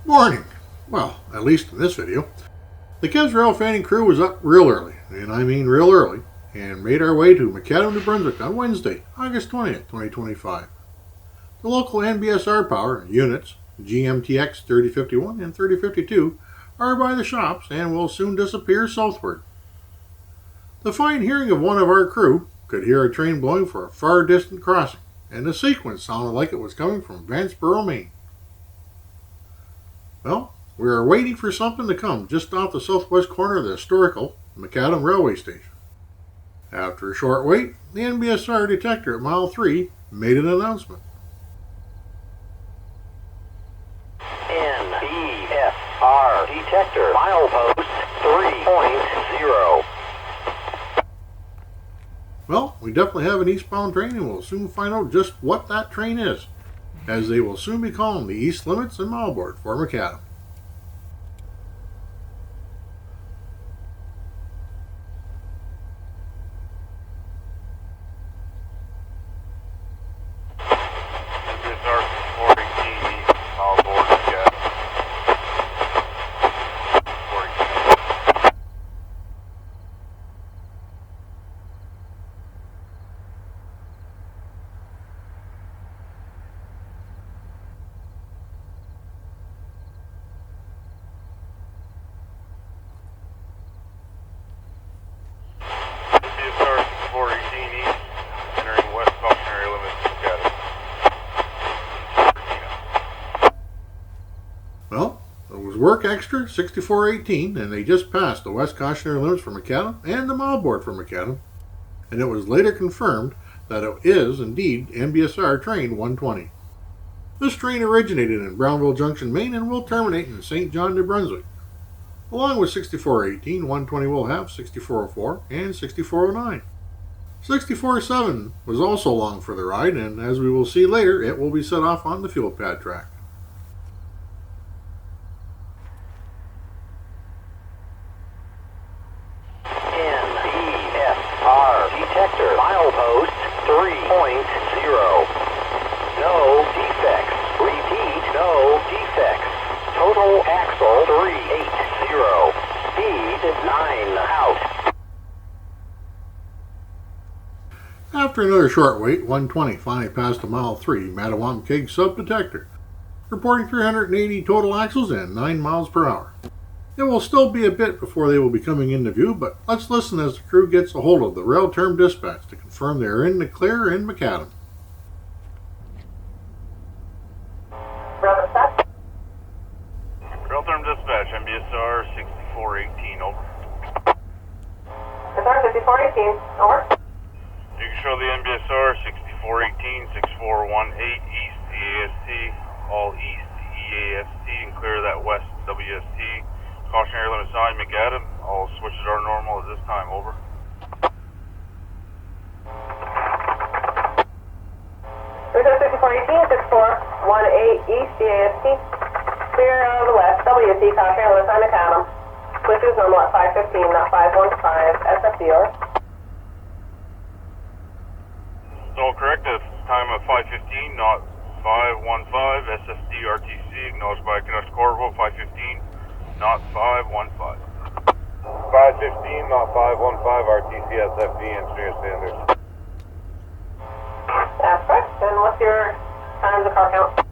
Morning. Well, at least in this video. The Kev's Railfanning crew was up real early, and I mean real early, and made our way to McAdam, New Brunswick on Wednesday, August 20th, 2025. The local NBSR power units, GMTX 3051 and 3052, are by the shops and will soon disappear southward. The fine hearing of one of our crew could hear a train blowing for a far distant crossing, and the sequence sounded like it was coming from Vanceboro, Maine. Well, we are waiting for something to come just off the southwest corner of the historical McAdam railway station. After a short wait, the NBSR detector at mile 3 made an announcement. NBSR detector milepost 3.0. Well, we definitely have an eastbound train, and we'll soon find out just what that train is, as they will soon be calling the east limits and wallboard for McAdam. NBSR 418 wallboard McAdam. 418. NBSR 418 east, entering west cautionary limits McAdam. Well, it was work extra 6418, and they just passed the west cautionary limits for McAdam and the wallboard for McAdam, and it was later confirmed that it is indeed NBSR train 120. This train originated in Brownville Junction, Maine, and will terminate in St. John, New Brunswick. Along with 6418, 120 will have 6404 and 6409. 6407 was also along for the ride, and as we will see later, it will be set off on the fuel pad track. NBSR detector milepost 3.0. No defects. Repeat, no defects. Total axle 380. Speed 9 out. After another short wait, 120 finally passed a mile 3 McAdam sub-detector, reporting 380 total axles and 9 miles per hour. It will still be a bit before they will be coming into view, but let's listen as the crew gets a hold of the RailTerm Dispatch to confirm they are in the clear in McAdam. RailTerm Dispatch, NBSR 6418, over. SR 5418, over. You can show the NBSR 6418, 6418 east EAST, all east EAST, and clear that west WST. Cautionary limit sign, McAdam. All switches are normal at this time, over. SR 5418, 6418 east EAST. Clear the west WST, cautionary limit sign, McAdam. Switches normal at 515, not 515, SFD, over. All correct. At time of 515, not 515. SFD RTC acknowledged by Canucks Corvo 515, not 515. 515, not 515. RTC SFD engineer standards. That's correct. And what's your times of car count?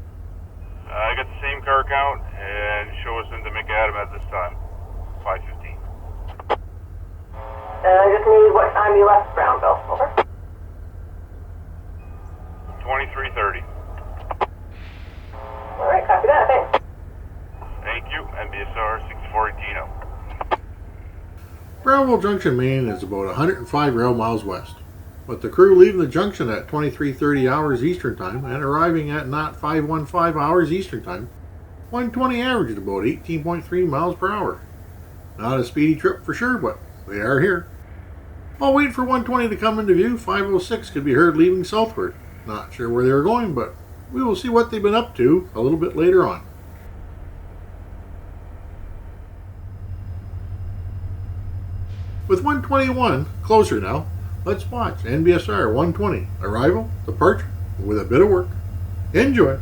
I got the same car count and show us into McAdam at this time. 515. I just need what time you left Brownville, over. 2330. Alright, copy that, thanks. Thank you. NBSR 6418 out. Brownville Junction, Maine is about 105 rail miles west, with the crew leaving the junction at 23:30 hours Eastern Time and arriving at not 515 hours Eastern Time. 120 averaged about 18.3 miles per hour. Not a speedy trip for sure, but they are here. While waiting for 120 to come into view, 506 could be heard leaving southward. Not sure where they were going, but we will see what they've been up to a little bit later on. With 121 closer now, let's watch NBSR 120 arrival, departure, with a bit of work. Enjoy.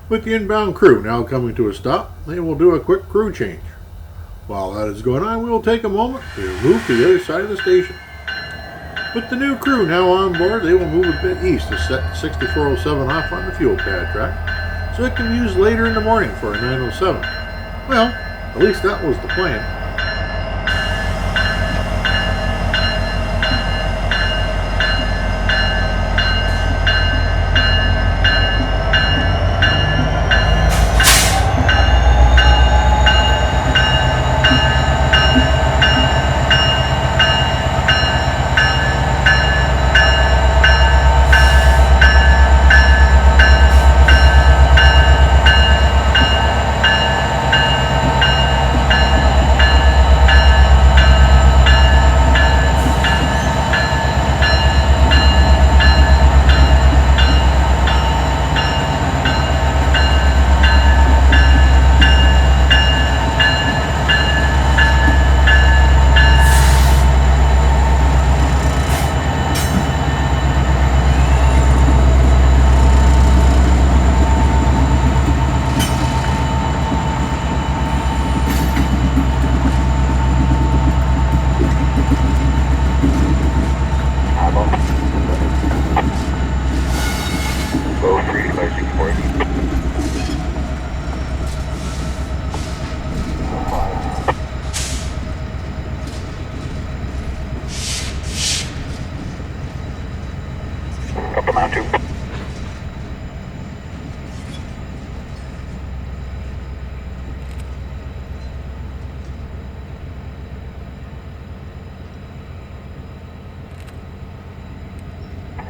With the inbound crew now coming to a stop, they will do a quick crew change. While that is going on, we will take a moment to move to the other side of the station. With the new crew now on board, they will move a bit east to set the 6407 off on the fuel pad track, so it can be used later in the morning for a 907. Well, at least that was the plan.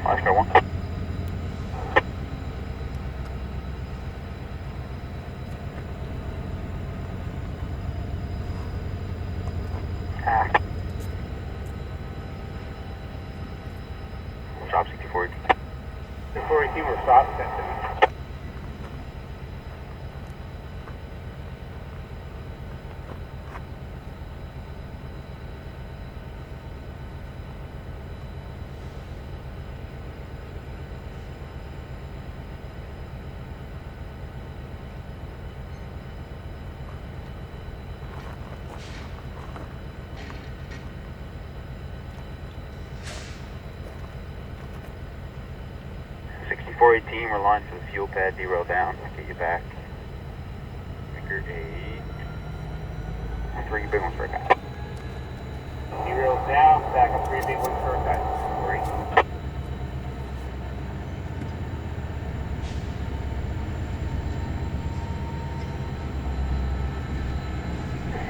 Oscar 1. Stop 6418. 6418 will stop at we're lined for the fuel pad, derail down. I'll get you back. Figure 8. 3 big ones for a guy. Derail down, back up 3 big ones for a guy.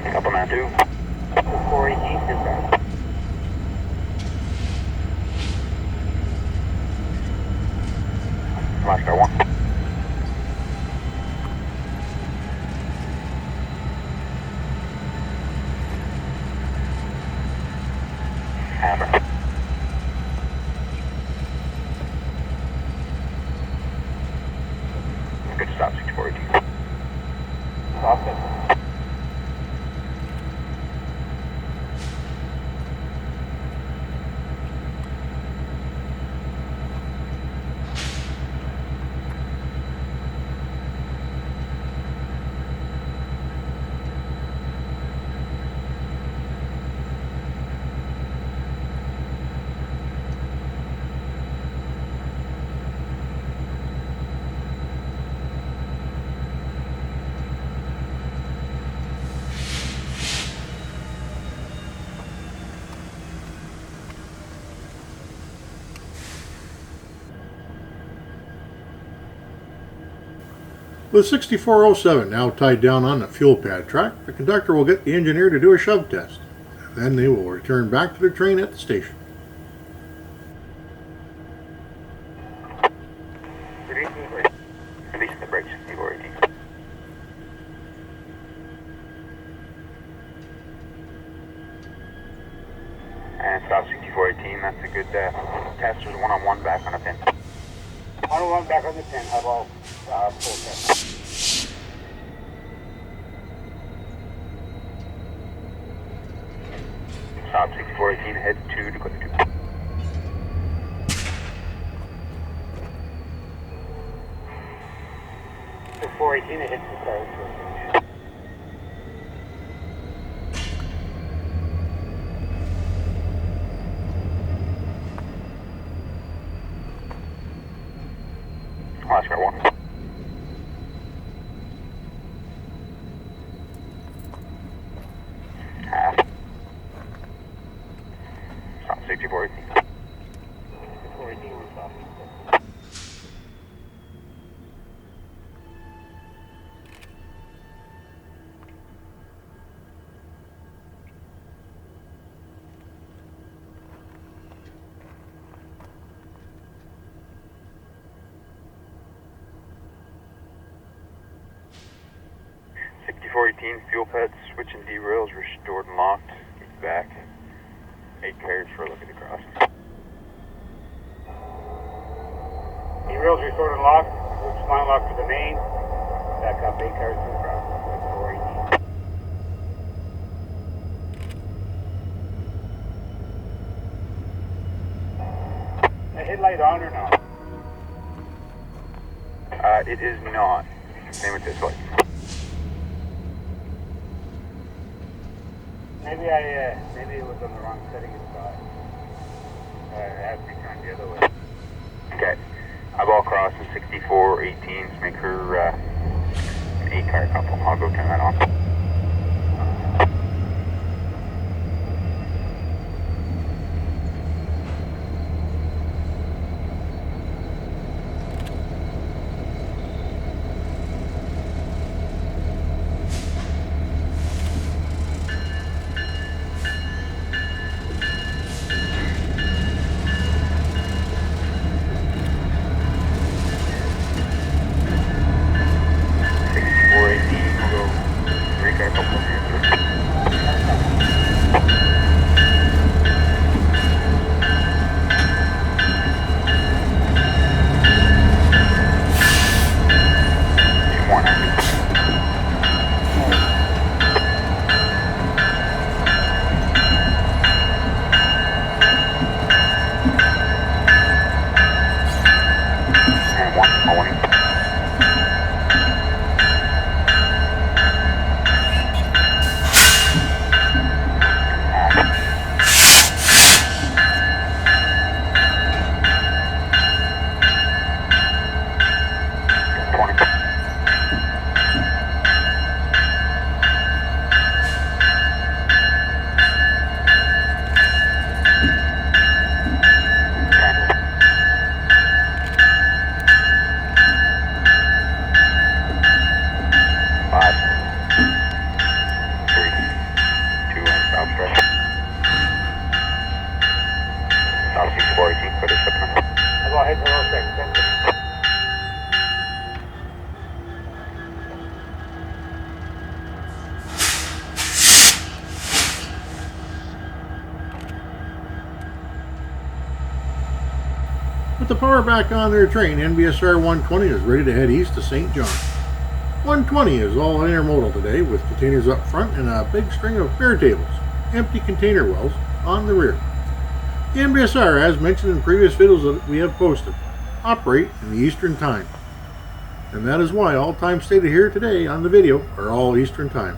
3. Couple now 2. 418, good back. Oscar 1. Hammer. Good stop, 6418. Stop it. With 6407 now tied down on the fuel pad track, the conductor will get the engineer to do a shove test. Then they will return back to their train at the station. Releasing the brakes, 6418. And stop 6418, that's a good test. There's one-on-one back on a pin. One-on-one back on the pin, how about full test? Stop 6418, head 2 to click 2. 418, it hit two cars. Last car one. Half. Stop 6418. 6418 was stopping. Fuel pads, switch and derails restored and locked. Get back. 8 cars for a look at the cross. Derails restored and locked. Switch line lock for the main. Back up 8 cars to the cross. 418. The headlight on or not? It is not. Name it this way. Maybe it was on the wrong setting inside. It has to be turned the other way. Okay. Eyeball cross in 6418s. Make her an 8-car couple. I'll go turn that on. With the power back on their train, NBSR 120 is ready to head east to St. John. 120 is all intermodal today, with containers up front and a big string of fare tables, empty container wells, on the rear. The NBSR, as mentioned in previous videos that we have posted, operate in the Eastern Time. And that is why all times stated here today on the video are all Eastern Time.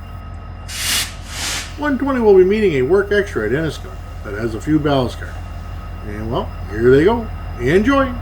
120 will be meeting a work extra at Enniscott that has a few ballast cars. And well, here they go. Enjoy!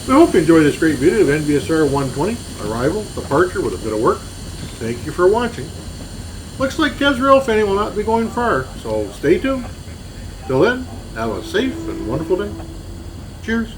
We hope you enjoyed this great video of NBSR 120, arrival, departure with a bit of work. Thank you for watching. Looks like Kev's Railfanning will not be going far, so stay tuned. Till then, have a safe and wonderful day. Cheers.